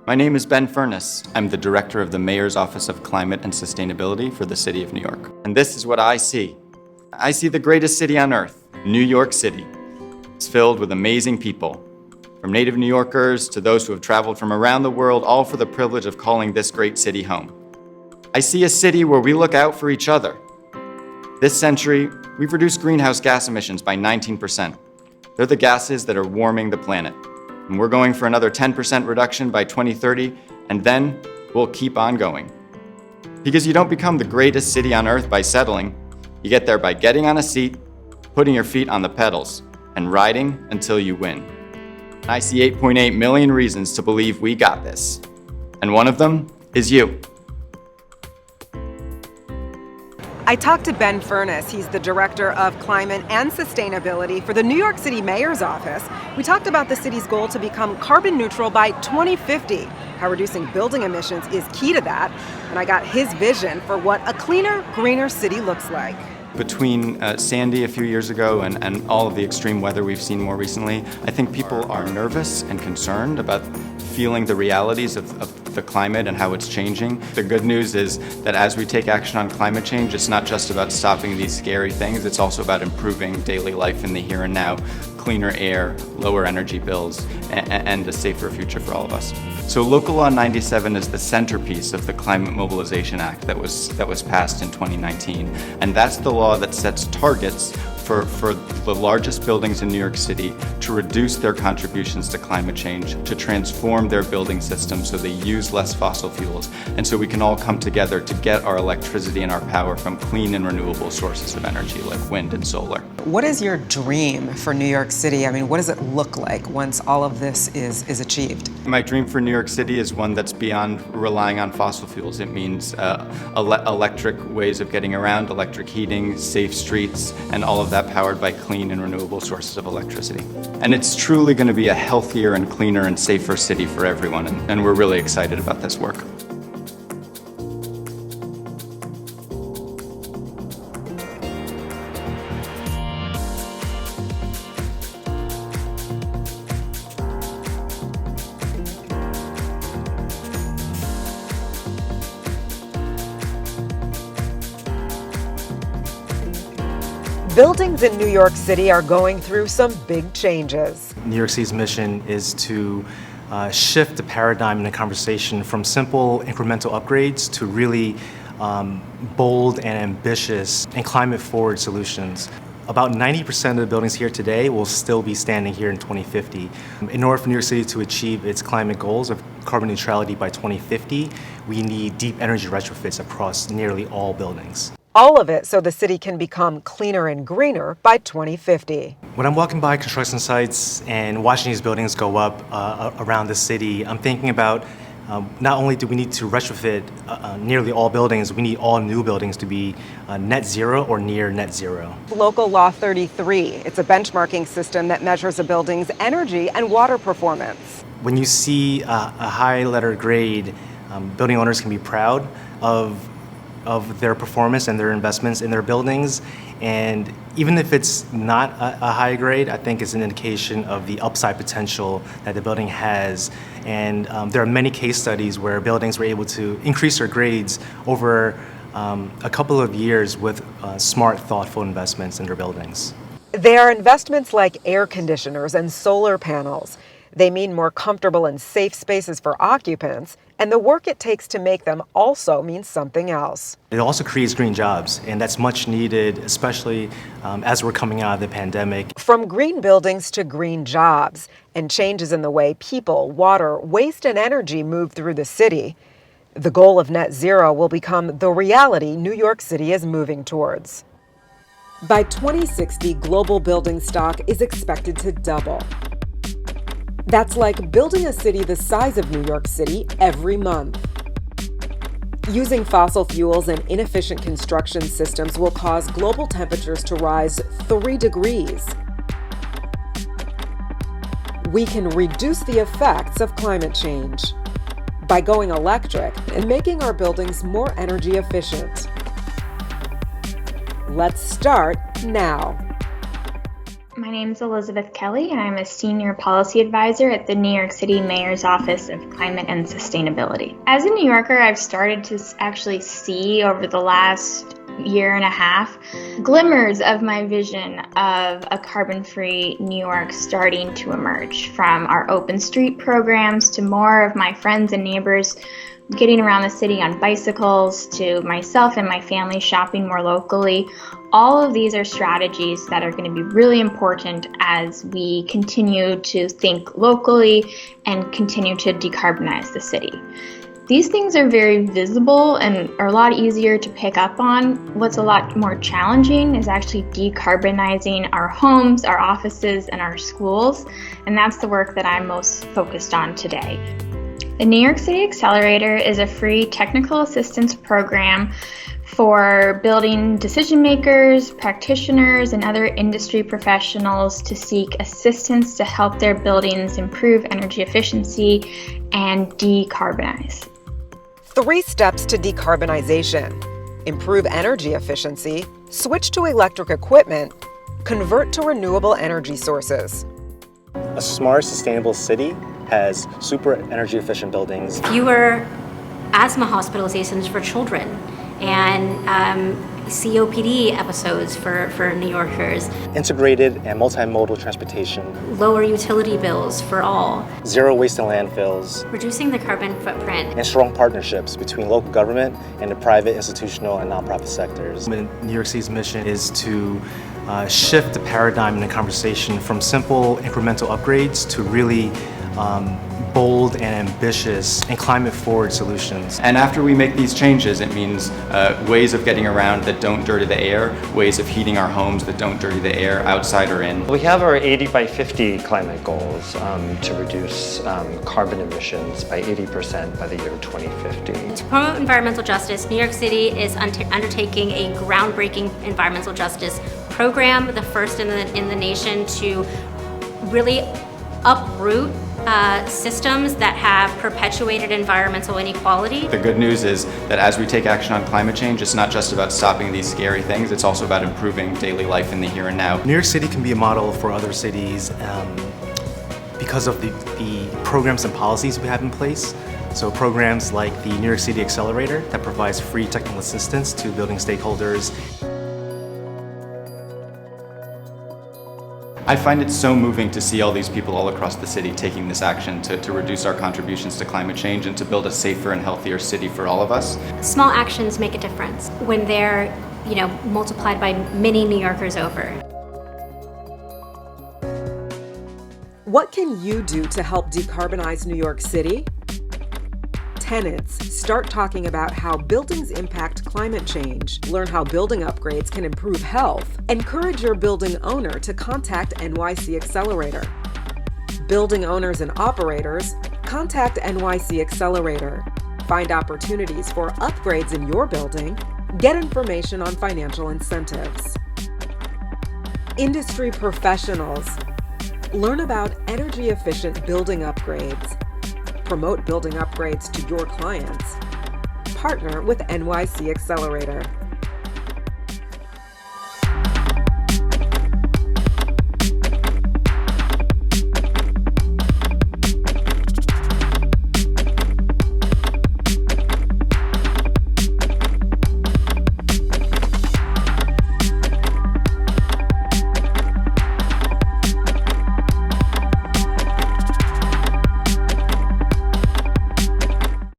My name is Ben Furness. I'm the director of the Mayor's Office of Climate and Sustainability for the City of New York. And this is what I see. I see the greatest city on earth, New York City. It's filled with amazing people, from native New Yorkers to those who have traveled from around the world, all for the privilege of calling this great city home. I see a city where we look out for each other. This century, we've reduced greenhouse gas emissions by 19%. They're the gases that are warming the planet. And we're going for another 10% reduction by 2030, and then we'll keep on going. Because you don't become the greatest city on earth by settling. You get there by getting on a seat, putting your feet on the pedals, and riding until you win. I see 8.8 million reasons to believe we got this. And one of them is you. I talked to Ben Furness. He's the Director of Climate and Sustainability for the New York City Mayor's Office. We talked about the city's goal to become carbon neutral by 2050, how reducing building emissions is key to that, and I got his vision for what a cleaner, greener city looks like. Between Sandy a few years ago and all of the extreme weather we've seen more recently, I think people are nervous and concerned about feeling the realities of the climate and how it's changing. The good news is that as we take action on climate change, it's not just about stopping these scary things, it's also about improving daily life in the here and now, cleaner air, lower energy bills, and a safer future for all of us. So Local Law 97 is the centerpiece of the Climate Mobilization Act that was passed in 2019. And that's the law that sets targets for the largest buildings in New York City to reduce their contributions to climate change, to transform their building systems so they use less fossil fuels, and so we can all come together to get our electricity and our power from clean and renewable sources of energy like wind and solar. What is your dream for New York City? I mean, what does it look like once all of this is achieved? My dream for New York City is one that's beyond relying on fossil fuels. It means electric ways of getting around, electric heating, safe streets, and all of that powered by clean and renewable sources of electricity. And it's truly going to be a healthier and cleaner and safer city for everyone, and we're really excited about this work. Buildings in New York City are going through some big changes. New York City's mission is to shift the paradigm in the conversation from simple incremental upgrades to really bold and ambitious and climate-forward solutions. About 90% of the buildings here today will still be standing here in 2050. In order for New York City to achieve its climate goals of carbon neutrality by 2050, we need deep energy retrofits across nearly all buildings. All of it so the city can become cleaner and greener by 2050. When I'm walking by construction sites and watching these buildings go up around the city, I'm thinking about not only do we need to retrofit nearly all buildings, we need all new buildings to be net zero or near net zero. Local Law 33, it's a benchmarking system that measures a building's energy and water performance. When you see a high letter grade, building owners can be proud of their performance and their investments in their buildings. And even if it's not a high grade, I think it's an indication of the upside potential that the building has. And there are many case studies where buildings were able to increase their grades over a couple of years with smart, thoughtful investments in their buildings. They are investments like air conditioners and solar panels. They mean more comfortable and safe spaces for occupants, and the work it takes to make them also means something else. It also creates green jobs, and that's much needed, especially as we're coming out of the pandemic. From green buildings to green jobs, and changes in the way people, water, waste, and energy move through the city, the goal of net zero will become the reality New York City is moving towards. By 2060, global building stock is expected to double. That's like building a city the size of New York City every month. Using fossil fuels and inefficient construction systems will cause global temperatures to rise 3 degrees. We can reduce the effects of climate change by going electric and making our buildings more energy efficient. Let's start now. My name is Elizabeth Kelly, and I'm a senior policy advisor at the New York City Mayor's Office of Climate and Sustainability. As a New Yorker, I've started to actually see over the last year and a half glimmers of my vision of a carbon-free New York starting to emerge, from our open street programs to more of my friends and neighbors getting around the city on bicycles, to myself and my family shopping more locally. All of these are strategies that are going to be really important as we continue to think locally and continue to decarbonize the city. These things are very visible and are a lot easier to pick up on. What's a lot more challenging is actually decarbonizing our homes, our offices, and our schools, and that's the work that I'm most focused on today. The New York City Accelerator is a free technical assistance program for building decision makers, practitioners, and other industry professionals to seek assistance to help their buildings improve energy efficiency and decarbonize. 3 steps to decarbonization: improve energy efficiency, switch to electric equipment, convert to renewable energy sources. A smart, sustainable city has super energy efficient buildings. Fewer asthma hospitalizations for children, and COPD episodes for New Yorkers. Integrated and multimodal transportation. Lower utility bills for all. Zero waste in landfills. Reducing the carbon footprint. And strong partnerships between local government and the private, institutional, and nonprofit sectors. New York City's mission is to shift the paradigm in the conversation from simple incremental upgrades to really bold and ambitious and climate-forward solutions. And after we make these changes, it means ways of getting around that don't dirty the air, ways of heating our homes that don't dirty the air, outside or in. We have our 80 by 50 climate goals to reduce carbon emissions by 80% by the year 2050. To promote environmental justice, New York City is undertaking a groundbreaking environmental justice program, the first in the nation to really uproot systems that have perpetuated environmental inequality. The good news is that as we take action on climate change, it's not just about stopping these scary things, it's also about improving daily life in the here and now. New York City can be a model for other cities because of the programs and policies we have in place. So programs like the New York City Accelerator that provides free technical assistance to building stakeholders. I find it so moving to see all these people all across the city taking this action to reduce our contributions to climate change and to build a safer and healthier city for all of us. Small actions make a difference when they're, multiplied by many New Yorkers over. What can you do to help decarbonize New York City? Tenants, start talking about how buildings impact climate change. Learn how building upgrades can improve health. Encourage your building owner to contact NYC Accelerator. Building owners and operators, contact NYC Accelerator. Find opportunities for upgrades in your building. Get information on financial incentives. Industry professionals, learn about energy efficient building upgrades. Promote building upgrades to your clients. Partner with NYC Accelerator.